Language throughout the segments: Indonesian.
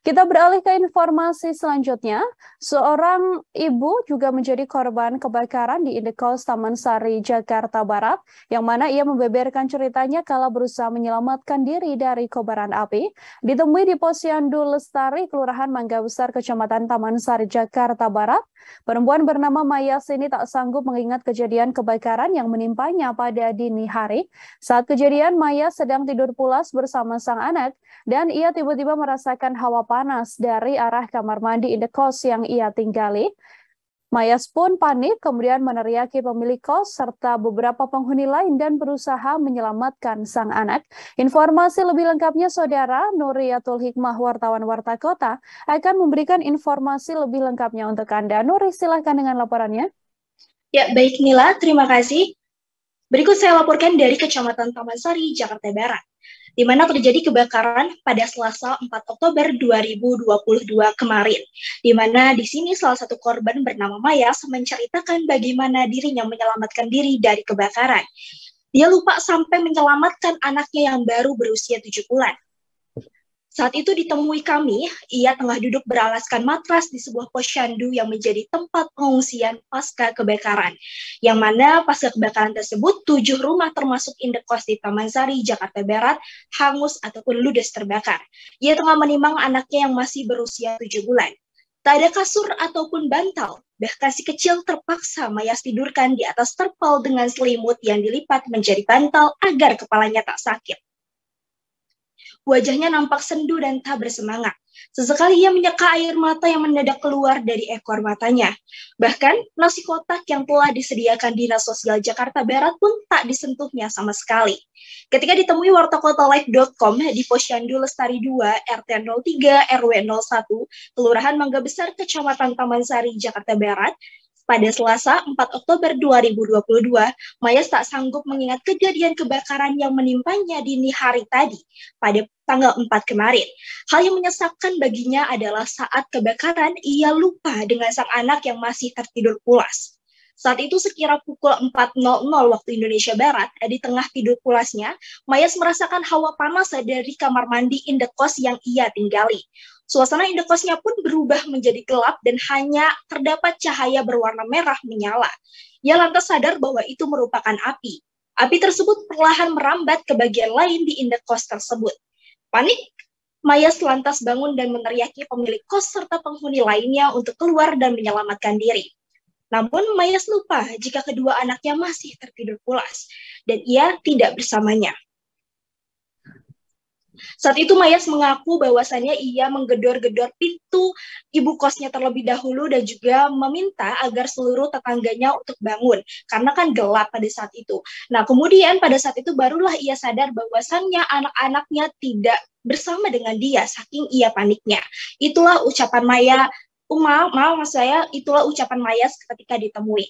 Kita beralih ke informasi selanjutnya. Seorang ibu juga menjadi korban kebakaran di Indekos Taman Sari, Jakarta Barat, yang mana ia membeberkan ceritanya kala berusaha menyelamatkan diri dari kobaran api. Ditemui di Posyandu Lestari, Kelurahan Mangga Besar, Kecamatan Taman Sari, Jakarta Barat, perempuan bernama Mayas ini tak sanggup mengingat kejadian kebakaran yang menimpanya pada dini hari. Saat kejadian, Mayas sedang tidur pulas bersama sang anak, dan ia tiba-tiba merasakan hawa panas dari arah kamar mandi indekos yang ia tinggali. Mayas pun panik, kemudian meneriaki pemilik kos serta beberapa penghuni lain dan berusaha menyelamatkan sang anak. Informasi lebih lengkapnya, Saudara Nuriyatul Hikmah, wartawan Warta Kota, akan memberikan informasi lebih lengkapnya untuk Anda. Nuri, silakan dengan laporannya. Ya, baik Nila, terima kasih. Berikut saya laporkan dari Kecamatan Taman Sari, Jakarta Barat, di mana terjadi kebakaran pada Selasa 4 Oktober 2022 kemarin, di mana di sini salah satu korban bernama Mayas menceritakan bagaimana dirinya menyelamatkan diri dari kebakaran. Dia lupa sampai menyelamatkan anaknya yang baru berusia 7 bulan. Saat itu ditemui kami, ia tengah duduk beralaskan matras di sebuah posyandu yang menjadi tempat pengungsian pasca kebakaran. Yang mana pasca kebakaran tersebut, 7 rumah termasuk indekos di Taman Sari, Jakarta Barat, hangus ataupun ludes terbakar. Ia tengah menimang anaknya yang masih berusia 7 bulan. Tak ada kasur ataupun bantal, bahkan si kecil terpaksa Mayas tidurkan di atas terpal dengan selimut yang dilipat menjadi bantal agar kepalanya tak sakit. Wajahnya nampak sendu dan tak bersemangat. Sesekali ia menyeka air mata yang mendadak keluar dari ekor matanya. Bahkan nasi kotak yang telah disediakan Dinas Sosial Jakarta Barat pun tak disentuhnya sama sekali. Ketika ditemui wartakotalive.com di Posyandu Lestari 2, RT 03, RW 01, Kelurahan Mangga Besar, Kecamatan Taman Sari, Jakarta Barat, pada Selasa 4 Oktober 2022, Mayas tak sanggup mengingat kejadian kebakaran yang menimpanya dini hari tadi, pada tanggal 4 kemarin. Hal yang menyesakkan baginya adalah saat kebakaran, ia lupa dengan sang anak yang masih tertidur pulas. Saat itu sekira pukul 4.00 waktu Indonesia Barat, di tengah tidur pulasnya, Mayas merasakan hawa panas dari kamar mandi indekos yang ia tinggali. Suasana indekosnya pun berubah menjadi gelap dan hanya terdapat cahaya berwarna merah menyala. Ia lantas sadar bahwa itu merupakan api. Api tersebut perlahan merambat ke bagian lain di indekos tersebut. Panik, Mayas lantas bangun dan meneriaki pemilik kos serta penghuni lainnya untuk keluar dan menyelamatkan diri. Namun Mayas lupa jika kedua anaknya masih tertidur pulas dan ia tidak bersamanya. Saat itu Mayas mengaku bahwasannya ia menggedor-gedor pintu ibu kosnya terlebih dahulu dan juga meminta agar seluruh tetangganya untuk bangun karena kan gelap pada saat itu. Nah, kemudian pada saat itu barulah ia sadar bahwasannya anak-anaknya tidak bersama dengan dia saking ia paniknya. Itulah ucapan itulah ucapan Mayas ketika ditemui.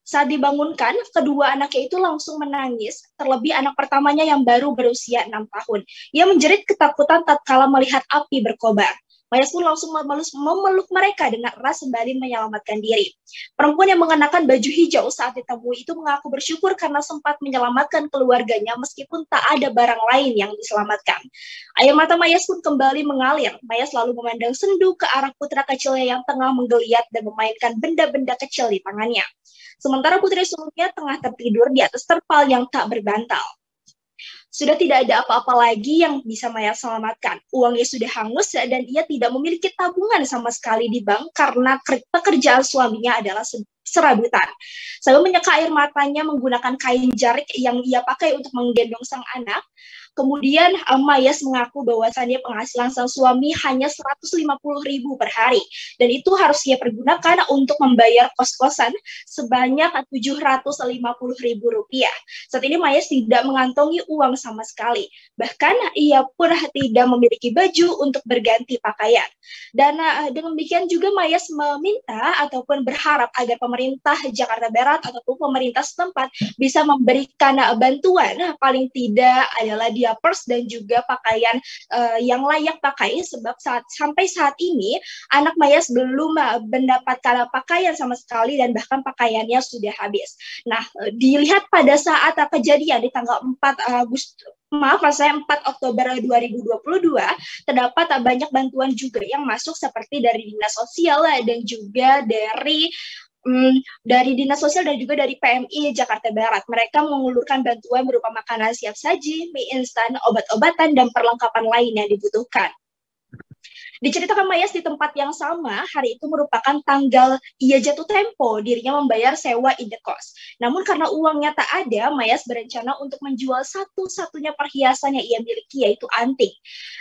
Saat dibangunkan, kedua anaknya itu langsung menangis, terlebih anak pertamanya yang baru berusia 6 tahun. Ia menjerit ketakutan tatkala melihat api berkobar. Mayas pun langsung memeluk mereka dengan eras sembari menyelamatkan diri. Perempuan yang mengenakan baju hijau saat ditemui itu mengaku bersyukur karena sempat menyelamatkan keluarganya meskipun tak ada barang lain yang diselamatkan. Air mata Mayas pun kembali mengalir. Mayas lalu memandang sendu ke arah putra kecilnya yang tengah menggeliat dan memainkan benda-benda kecil di tangannya. Sementara putri sulungnya tengah tertidur di atas terpal yang tak berbantal. Sudah tidak ada apa-apa lagi yang bisa Mayas selamatkan. Uangnya sudah hangus dan ia tidak memiliki tabungan sama sekali di bank karena pekerjaan suaminya adalah serabutan. Sambil menyeka air matanya menggunakan kain jarik yang ia pakai untuk menggendong sang anak. Kemudian Mayas mengaku bahwasannya penghasilan sang suami hanya 150.000 per hari dan itu harus ia pergunakan untuk membayar kos-kosan sebanyak 750.000 rupiah. Saat ini Mayas tidak mengantongi uang sama sekali, bahkan ia pun tidak memiliki baju untuk berganti pakaian. Dan dengan demikian juga Mayas meminta ataupun berharap agar pemerintah Jakarta Barat ataupun pemerintah setempat bisa memberikan bantuan, paling tidak adalah diapers dan juga pakaian yang layak pakai, sebab sampai saat ini anak Mayas belum mendapatkan pakaian sama sekali dan bahkan pakaiannya sudah habis. Nah, dilihat pada saat kejadian di tanggal 4 Maksudnya 4 Oktober 2022, terdapat banyak bantuan juga yang masuk seperti dari Dinas Sosial dan juga dari Dinas Sosial dan juga dari PMI Jakarta Barat. Mereka mengulurkan bantuan berupa makanan siap saji, mie instan, obat-obatan, dan perlengkapan lain yang dibutuhkan. Diceritakan Mayas di tempat yang sama, hari itu merupakan tanggal ia jatuh tempo dirinya membayar sewa indekos. Namun karena uangnya tak ada, Mayas berencana untuk menjual satu-satunya perhiasan yang ia miliki, yaitu anting.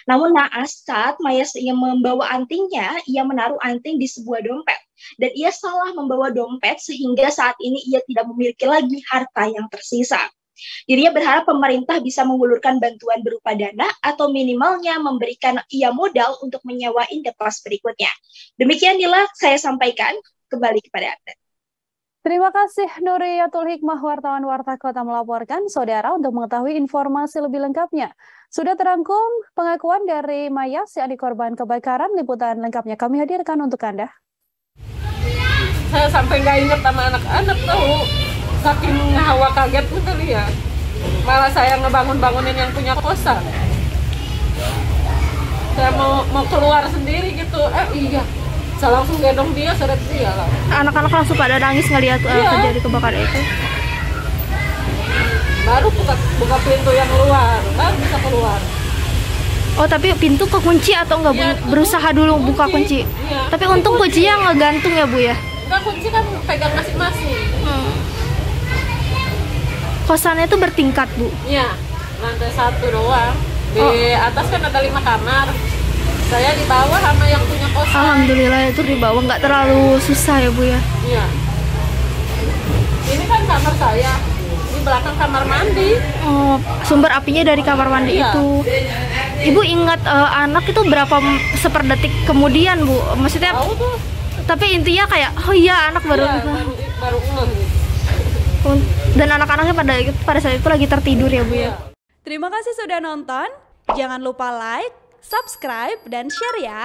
Namun naas saat Mayas ingin membawa antingnya, ia menaruh anting di sebuah dompet. Dan ia salah membawa dompet sehingga saat ini ia tidak memiliki lagi harta yang tersisa. Dirinya berharap pemerintah bisa mengulurkan bantuan berupa dana atau minimalnya memberikan ia modal untuk menyewa indekos berikutnya. Demikian Nila, saya sampaikan kembali kepada Anda. Terima kasih Nuriyatul Hikmah, wartawan Warta Kota melaporkan. Saudara, untuk mengetahui informasi lebih lengkapnya, sudah terangkum pengakuan dari Mayas, yakni korban kebakaran. Liputan lengkapnya kami hadirkan untuk Anda. Saya sampai nggak inget sama anak-anak tahu. Saking hawa kaget kali ya, malah saya ngebangunin yang punya kosan. Saya mau keluar sendiri gitu, iya, saya langsung gendong dia, seret dia lah. Anak-anak langsung pada nangis ngeliat terjadi kebakaran itu. Baru buka pintu yang luar, baru bisa keluar. Oh, tapi pintu kekunci atau enggak, Bu? Ya, berusaha dulu buka kunci. Ya, tapi untung kuncinya ngegantung ya, Bu ya? Enggak, kunci kan pegang masing-masing. Kosannya itu bertingkat, Bu? Iya, lantai 1 doang. Di atas kan ada 5 kamar. Saya di bawah sama yang punya kosan. Alhamdulillah itu di bawah, nggak terlalu susah ya, Bu ya? Iya. Ini kan kamar saya, di belakang kamar mandi. Oh, sumber apinya dari kamar mandi itu. Ibu ingat anak itu berapa seperdetik kemudian, Bu? Maksudnya? Tahu tuh. Tapi intinya kayak, oh iya anak baru ngeh gitu. Dan anak-anaknya pada saat itu lagi tertidur ya, Bu ya. Terima kasih sudah nonton. Jangan lupa like, subscribe, dan share ya.